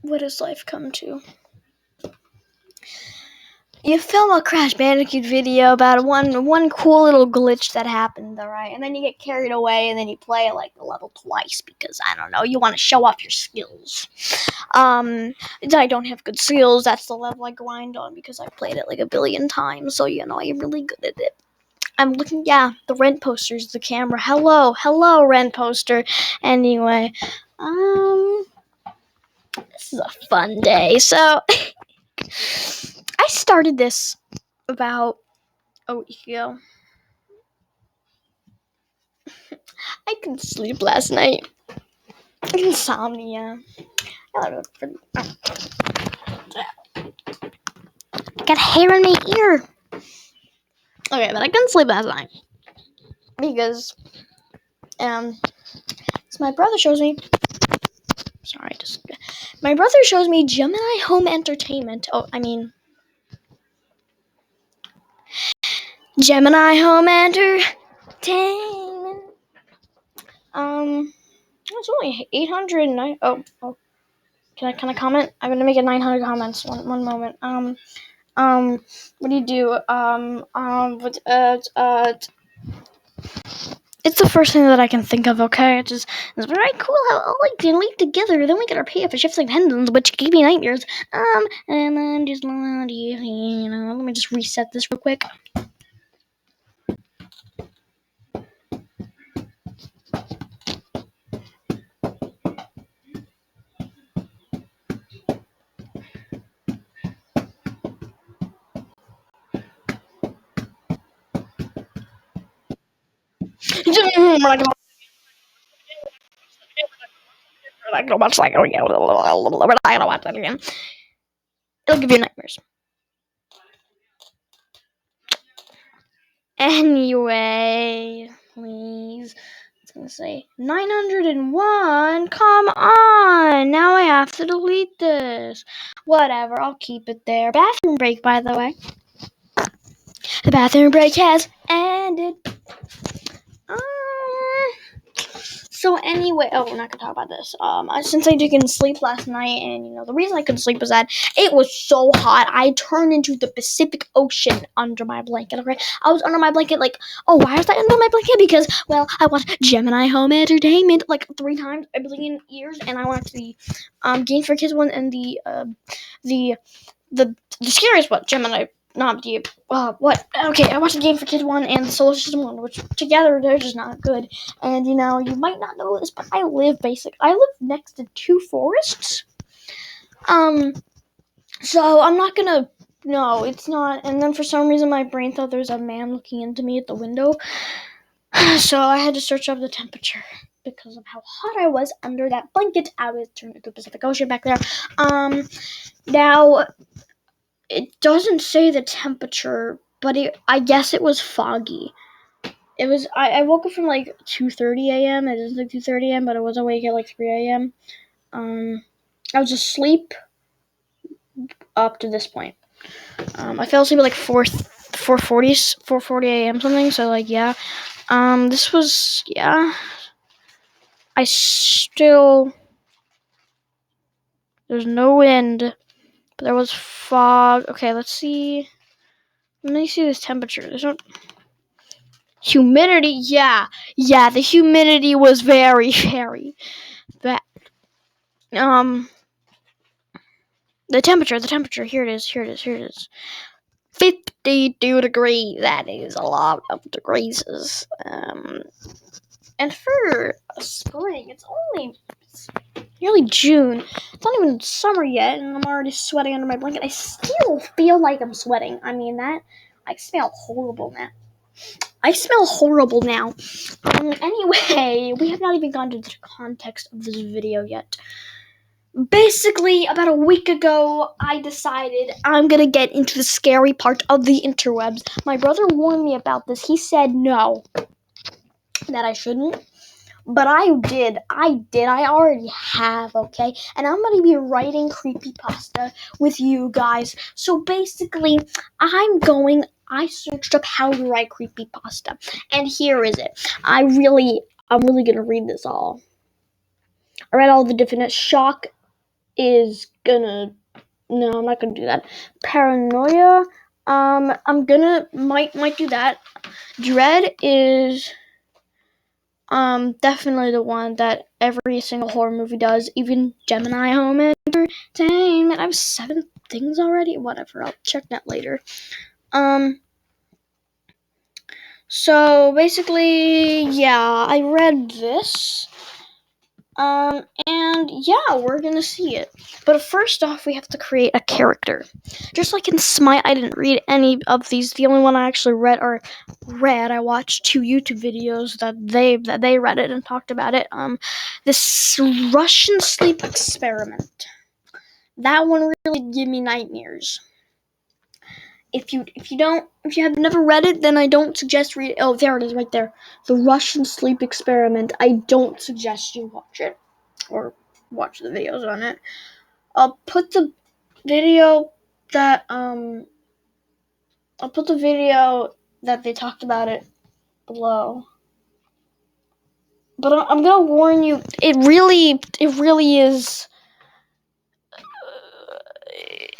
What does life come to? You film a Crash Bandicoot video about one cool little glitch that happened, alright? And then you get carried away and then you play like the level twice because, I don't know, you want to show off your skills. I don't have good skills. That's the level I grind on because I've played it like a billion times, so I'm really good at it. I'm looking, the rent poster's the camera. Hello, rent poster. Anyway, this is a fun day. So, I started this about a week ago. I couldn't sleep last night. Insomnia. I got hair in my ear. Okay, but I couldn't sleep last night because my brother shows me. My brother shows me Gemini Home Entertainment. Gemini Home Entertainment. It's only 809. Oh. Can I comment? I'm gonna make it 900 comments. One moment. What do you do? It's the first thing that I can think of, okay? It's very cool how all can leap together. Then we get our payoff for shifting pendulums, which give me nightmares. And then just, let me just reset this real quick. I'm gonna watch that again. It'll give you nightmares. Anyway, please. It's gonna say 901. Come on. Now I have to delete this. Whatever, I'll keep it there. Bathroom break, by the way. The bathroom break has ended. So anyway, we're not gonna talk about this. Since I didn't sleep last night, and the reason I couldn't sleep was that it was so hot. I turned into the Pacific Ocean under my blanket. Okay, I was under my blanket like, why was I under my blanket? Because I watched Gemini Home Entertainment like 3 times a billion years, and I watched the Game for Kids one and the scariest one, Gemini. Not the what? Okay, I watched the Game for Kids one and the Solar System one, which together they're just not good. And you might not know this, but I live next to 2 forests. So I'm not gonna. No, it's not. And then for some reason, my brain thought there was a man looking into me at the window. So I had to search up the temperature because of how hot I was under that blanket. I was turned into the Pacific Ocean back there. Now. It doesn't say the temperature, but I guess it was foggy. It was. I woke up from like 2:30 a.m. It is like 2:30 a.m., but I was awake at like 3 a.m. I was asleep up to this point. I fell asleep at like 4:40 a.m. something. So this was I still. There's no wind, but there was fog. Okay, let's see. Let me see this temperature. There's no humidity. Yeah, the humidity was very, very bad. The temperature. Here it is. 52 degrees. That is a lot of degrees. And for spring, it's nearly June. It's not even summer yet, and I'm already sweating under my blanket. I still feel like I'm sweating. I smell horrible now. Anyway, we have not even gone to the context of this video yet. Basically, about a week ago, I decided I'm gonna get into the scary part of the interwebs. My brother warned me about this. He said no, that I shouldn't. But I did. I already have, okay? And I'm going to be writing Creepypasta with you guys. So basically, I searched up how to write Creepypasta. And here is it. I'm really going to read this all. I read all the different shock is gonna... No, I'm not gonna do that. Paranoia, I'm gonna... Might do that. Dread is... definitely the one that every single horror movie does, even Gemini Home Entertainment. I have 7 things already. Whatever, I'll check that later. So basically, yeah, I read this. And yeah, we're gonna see it. But first off, we have to create a character. Just like in Smite, I didn't read any of these. The only one I actually read, I watched 2 YouTube videos that they read it and talked about it. This Russian sleep experiment. That one really gave me nightmares. If you have never read it, then I don't suggest read it. Oh, there it is, right there. The Russian sleep experiment. I don't suggest you watch it or watch the videos on it. I'll put the video that they talked about it below. But I'm gonna warn you, it really is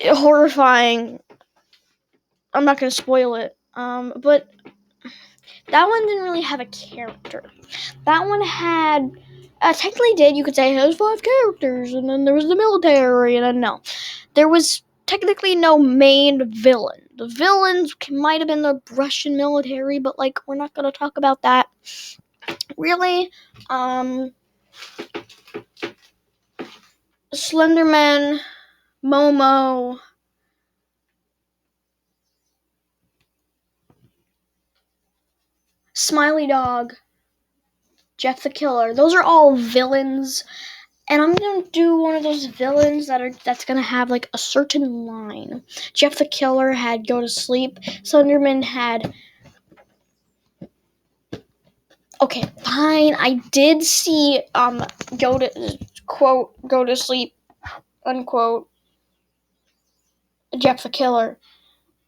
horrifying. I'm not gonna spoil it. But that one didn't really have a character. That one had, technically did, you could say it has 5 characters, and then there was the military, and then no. There was technically no main villain. The villains might have been the Russian military, but, like, we're not gonna talk about that. Really, Slenderman, Momo, Smiley Dog, Jeff the Killer, those are all villains. And I'm gonna do one of those villains that's gonna have like a certain line. Jeff the Killer had go to sleep. Slenderman had... Okay, fine. I did see go to sleep, unquote, Jeff the Killer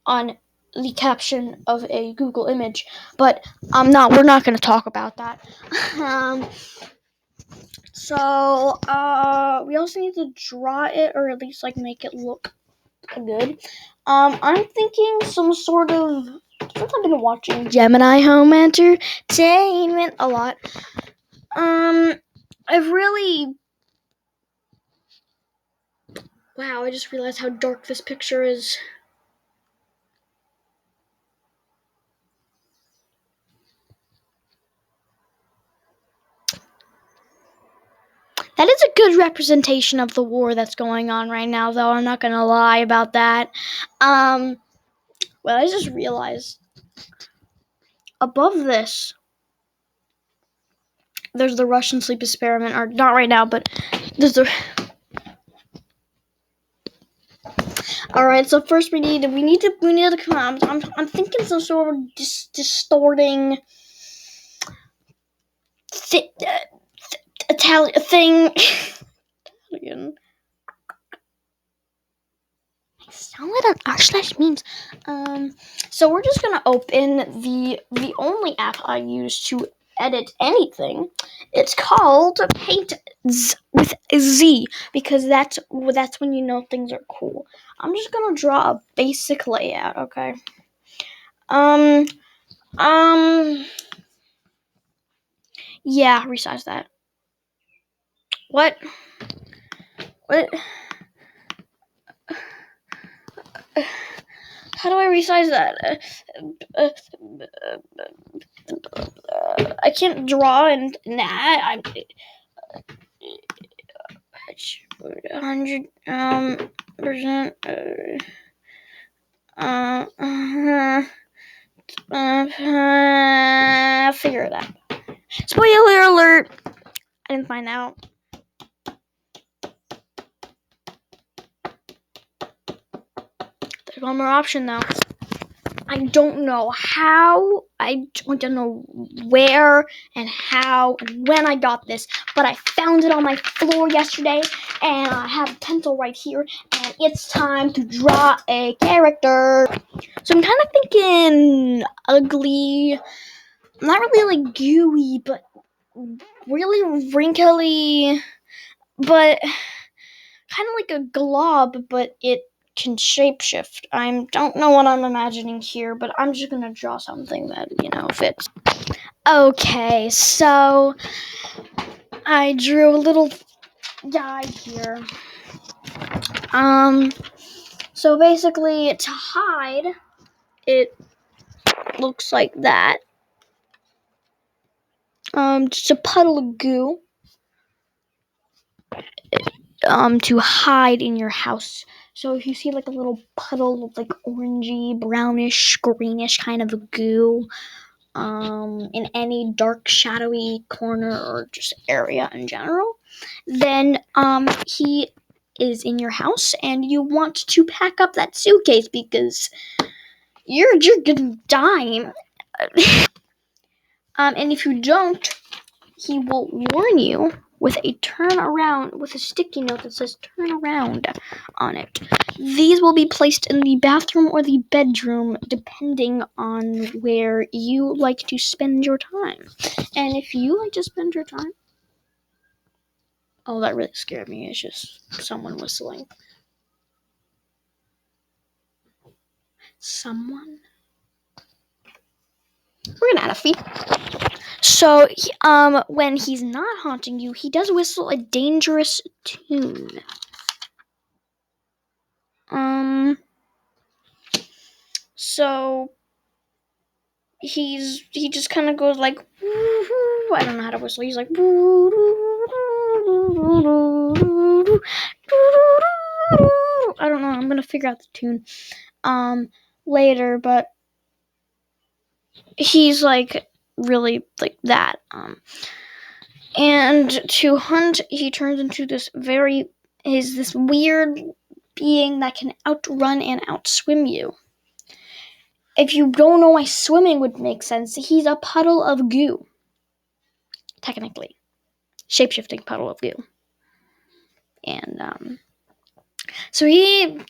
on the caption of a Google image. But we're not gonna talk about that. So, we also need to draw it, or at least, like, make it look good. I'm thinking some sort of... Since I've been watching Gemini Home Entertainment a lot, I've really... Wow, I just realized how dark this picture is. That is a good representation of the war that's going on right now, though. I'm not gonna lie about that. Well, I just realized above this, there's the Russian sleep experiment, or not right now, but there's the... Alright, so first we need to come out. I'm thinking some sort of distorting Italian thing. Italian. I sound like an memes. So we're just gonna open the only app I use to edit anything. It's called Paint with a Z, because that's when you know things are cool. I'm just gonna draw a basic layout, okay? Yeah, resize that. What? How do I resize that? I can't draw in that. I'm 100% figure it out. Spoiler alert! I didn't find out. There's one more option though. I don't know how, I don't know where and how and when I got this, but I found it on my floor yesterday, and I have a pencil right here, and it's time to draw a character. So I'm kind of thinking ugly, not really like gooey, but really wrinkly, but kind of like a glob, but it can shapeshift. I don't know what I'm imagining here, but I'm just gonna draw something that, fits. Okay, so I drew a little guy here. So basically, to hide, it looks like that. Just a puddle of goo. To hide in your house. So if you see like a little puddle of like orangey, brownish, greenish kind of a goo, in any dark, shadowy corner or just area in general, then he is in your house, and you want to pack up that suitcase because you're gonna die. And if you don't, he will warn you with a sticky note that says "turn around" on it. These will be placed in the bathroom or the bedroom, depending on where you like to spend your time. And if you like to spend your time... Oh, that really scared me. It's just someone whistling. Someone? We're gonna add a fee. So, when he's not haunting you, he does whistle a dangerous tune. So he just kind of goes like, woo-hoo. I don't know how to whistle. He's like, I don't know. I'm gonna figure out the tune later, but he's like really like that. And to hunt, he turns into this weird being that can outrun and outswim you. If you don't know why swimming would make sense, he's a puddle of goo. Technically. Shape-shifting puddle of goo. And, so he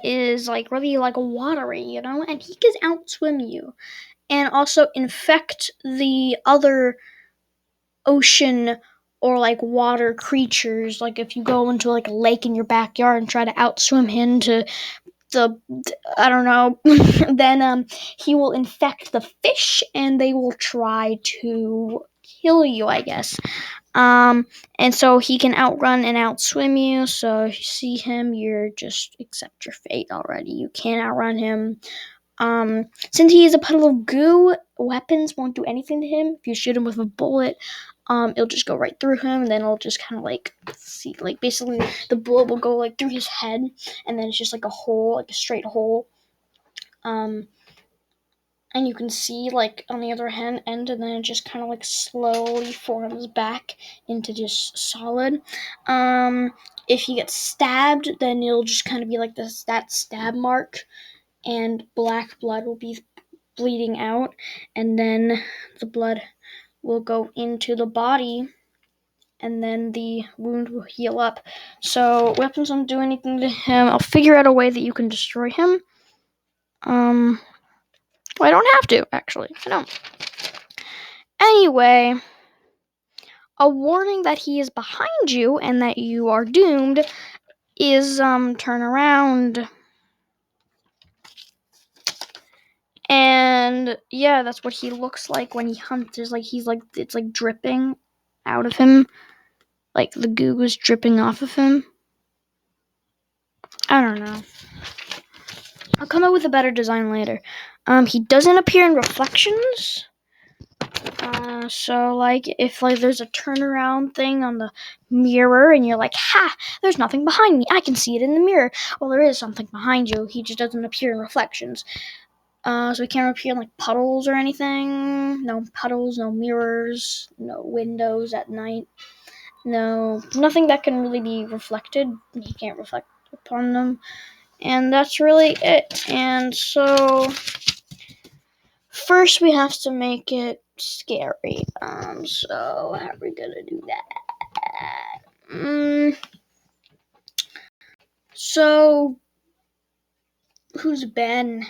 is, like, really, like, watery, and he can outswim you. And also infect the other ocean or, like, water creatures. Like, if you go into, like, a lake in your backyard and try to outswim into I don't know, then he will infect the fish and they will try to kill you, I guess. And so he can outrun and outswim you. So if you see him, you're just accept your fate already. You can't outrun him. Since he is a puddle of goo, weapons won't do anything to him. If you shoot him with a bullet, it'll just go right through him, and then it'll just kind of like basically the bullet will go like through his head, and then it's just like a hole, like a straight hole. And you can see like on the other end, and then it just kind of like slowly forms back into just solid. If he gets stabbed, then it'll just kind of be like that stab mark, and black blood will be bleeding out, and then the blood will go into the body, and then the wound will heal up. So weapons won't do anything to him. I'll figure out a way that you can destroy him. Well, I don't have to, actually. I don't. Anyway, a warning that he is behind you and that you are doomed is turn around. And yeah, that's what he looks like when he hunts. It's like dripping out of him. Like the goo is dripping off of him. I don't know. I'll come up with a better design later. He doesn't appear in reflections. So like if like there's a turnaround thing on the mirror and you're like, ha, there's nothing behind me. I can see it in the mirror. Well, there is something behind you. He just doesn't appear in reflections. So he can't appear in like puddles or anything. No puddles, no mirrors, no windows at night. No, nothing that can really be reflected. He can't reflect upon them. And that's really it. And so first we have to make it scary. So how are we gonna do that? So who's Ben?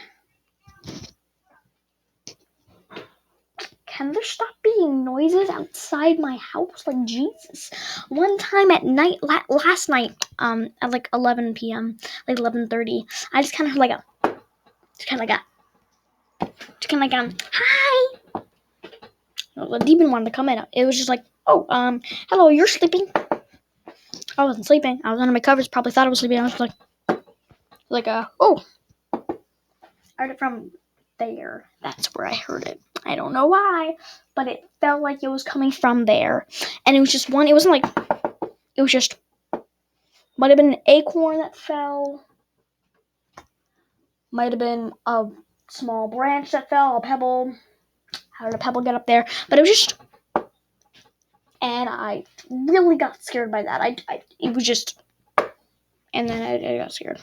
Can there stop being making noises outside my house, like Jesus. One time at night, last night, at like 11 p.m., like 11:30, I just kind of heard hi. The demon wanted to come in. It was just like, oh, hello, you're sleeping. I wasn't sleeping. I was under my covers. Probably thought I was sleeping. I was oh. I heard it from there. That's where I heard it. I don't know why, but it felt like it was coming from there. And it was just one. It wasn't like. It was just. Might have been an acorn that fell. Might have been a small branch that fell. A pebble. How did a pebble get up there? But it was just. And I really got scared by that. It was just. And then I got scared.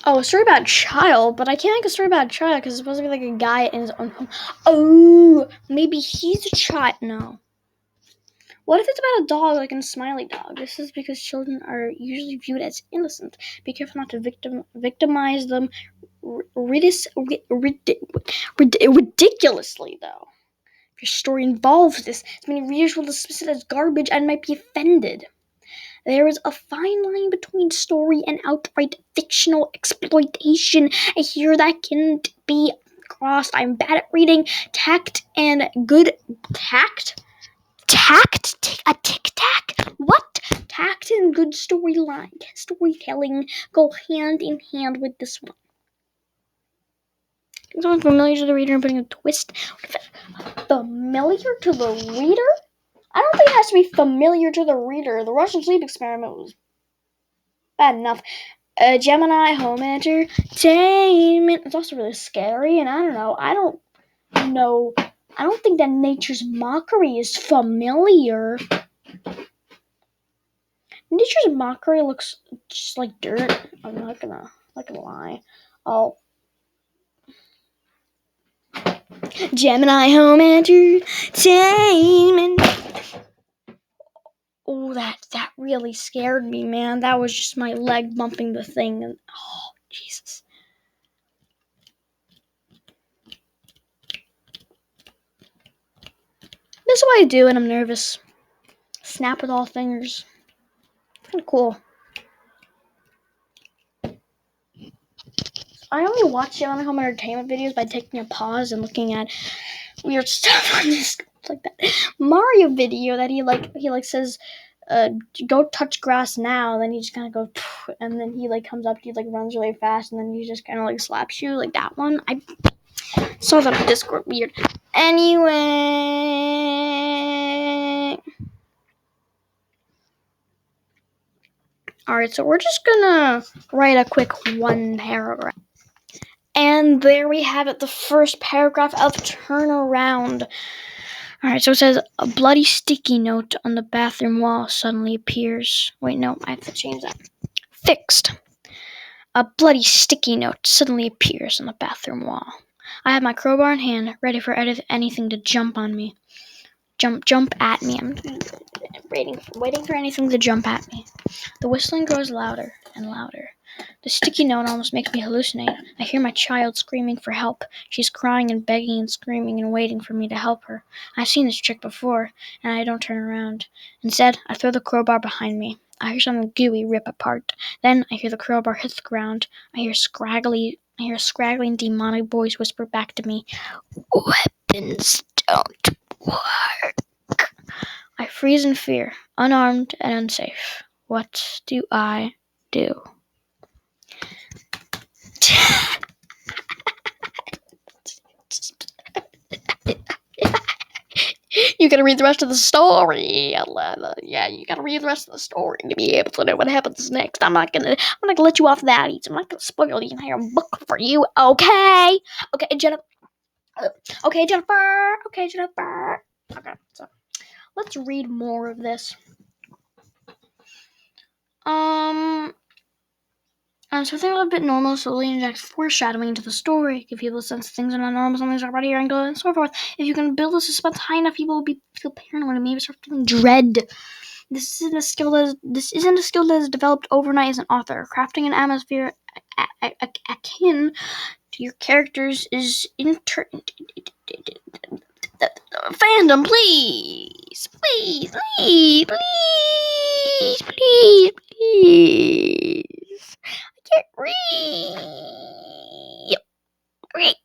Oh, a story about a child, but I can't make a story about a child because it's supposed to be like a guy in his own home. Oh, maybe he's a child. No. What if it's about a dog, like a smiley dog? This is because children are usually viewed as innocent. Be careful not to victimize them ridiculously, though. If your story involves this, many readers will dismiss it as garbage and might be offended. There is a fine line between story and outright fictional exploitation. I hear that can't be crossed. I'm bad at reading. Tact and good tact? A tic-tac? What? Tact and good storytelling go hand in hand with this one. Is someone familiar to the reader and putting a twist? Familiar to the reader? I don't think it has to be familiar to the reader. The Russian sleep experiment was bad enough. Gemini home entertainment. It's also really scary, and I don't think that nature's mockery is familiar. Nature's mockery looks just like dirt. I'm not gonna lie. Oh. Gemini home entertainment. Oh, that really scared me, man. That was just my leg bumping the thing. And oh, Jesus. This is what I do when I'm nervous. Snap with all fingers. Kind of cool. I only watch Gemini home entertainment videos by taking a pause and looking at weird stuff on this, like that Mario video that he says, go touch grass now. And then he just kind of goes, and then he comes up, he runs really fast, and then he just kind of slaps you, like that one. I saw that on Discord. Weird. Anyway. Alright, so we're just gonna write a quick one paragraph. And there we have it, the first paragraph of Turnaround. Alright, so it says, a bloody sticky note on the bathroom wall suddenly appears. Wait, no, I have to change that. Fixed. A bloody sticky note suddenly appears on the bathroom wall. I have my crowbar in hand, ready for anything to jump on me. Jump at me. I'm waiting for anything to jump at me. The whistling grows louder and louder. The sticky note almost makes me hallucinate. I hear my child screaming for help. She's crying and begging and screaming and waiting for me to help her. I've seen this trick before, and I don't turn around. Instead, I throw the crowbar behind me. I hear something gooey rip apart. Then I hear the crowbar hit the ground. I hear a scraggly and demonic voice whisper back to me, weapons don't work. I freeze in fear, unarmed and unsafe. What do I do? You gotta read the rest of the story. Yeah, you gotta read the rest of the story to be able to know what happens next. I'm not gonna let you off that easy. I'm not gonna spoil the entire book for you. Okay, Jennifer. Okay, so let's read more of this. Something a little bit normal slowly injects foreshadowing into the story. Give people a sense of things are not normal, something's already here, and go and so forth. If you can build a suspense high enough, people will feel paranoid and maybe start feeling dread. This isn't a skill that is developed overnight as an author. Crafting an atmosphere akin to your characters is fandom, please. Please, please, please, please, please. I can't read. Read.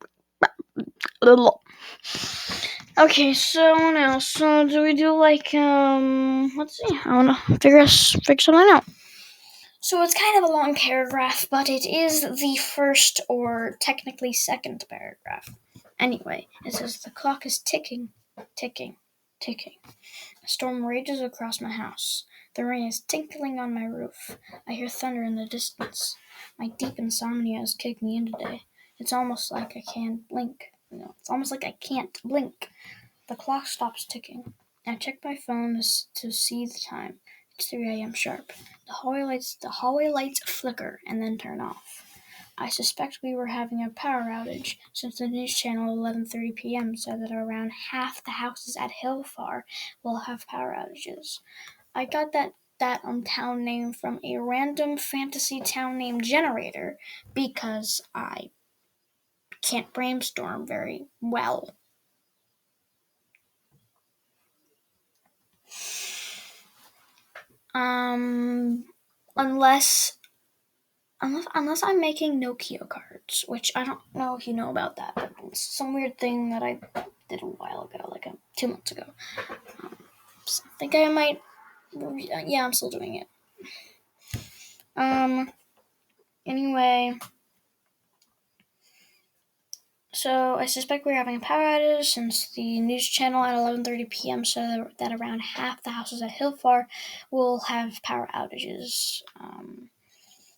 Okay, so do we do like, let's see, I wanna figure something out. So it's kind of a long paragraph, but it is the first or technically second paragraph. Anyway, it says the clock is ticking, ticking, ticking. A storm rages across my house. The rain is tinkling on my roof. I hear thunder in the distance. My deep insomnia has kicked me in today. It's almost like I can't blink. It's almost like I can't blink. The clock stops ticking. I check my phone to see the time. It's 3 a.m. sharp. The hallway lights flicker and then turn off. I suspect we were having a power outage, since the news channel 11:30 p.m. said that around half the houses at Hillfar will have power outages. I got that town name from a random fantasy town name generator because I can't brainstorm very well. Unless I'm making Nokia cards, which I don't know if you know about that, but it's some weird thing that I did a while ago, like 2 months ago. So I think I might, yeah, I'm still doing it. Anyway, so I suspect we're having a power outage since the news channel at 11:30 p.m. said that around half the houses at Hillfar will have power outages.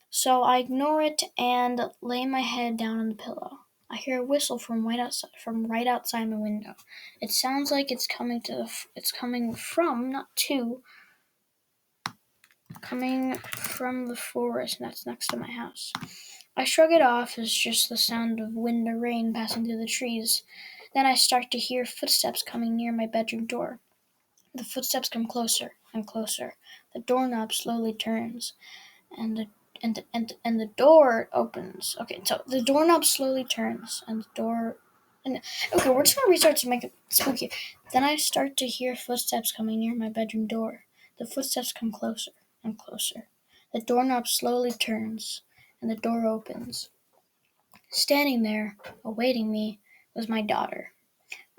So I ignore it and lay my head down on the pillow. I hear a whistle from right outside my window. It sounds like it's coming from the forest that's next to my house. I shrug it off as just the sound of wind or rain passing through the trees. Then I start to hear footsteps coming near my bedroom door. The footsteps come closer and closer. The doorknob slowly turns, and the door opens. Okay, so the doorknob slowly turns, and the door. Okay, we're just gonna restart to make it spooky. Then I start to hear footsteps coming near my bedroom door. The footsteps come closer and closer. The doorknob slowly turns, and the door opens. Standing there, awaiting me, was my daughter.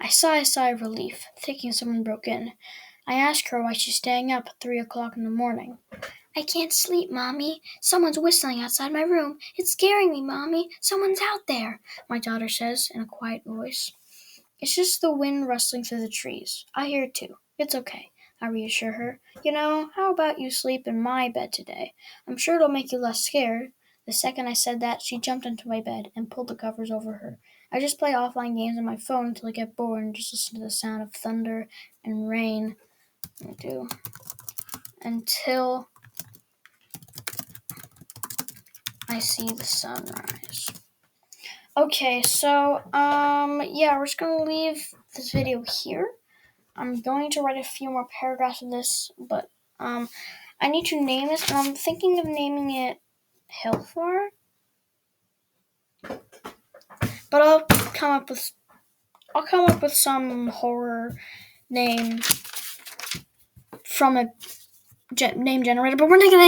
I sigh a sigh of relief, thinking someone broke in. I ask her why she's staying up at 3 o'clock in the morning. I can't sleep, Mommy. Someone's whistling outside my room. It's scaring me, Mommy. Someone's out there, my daughter says in a quiet voice. It's just the wind rustling through the trees. I hear it too. It's okay, I reassure her. How about you sleep in my bed today? I'm sure it'll make you less scared. The second I said that, she jumped into my bed and pulled the covers over her. I just play offline games on my phone until I get bored and just listen to the sound of thunder and rain. I do. Until I see the sunrise. Okay, so, yeah, we're just gonna leave this video here. I'm going to write a few more paragraphs of this, but, I need to name this, and I'm thinking of naming it Hillfar. But I'll come up with some horror name from a name generator, but we're not gonna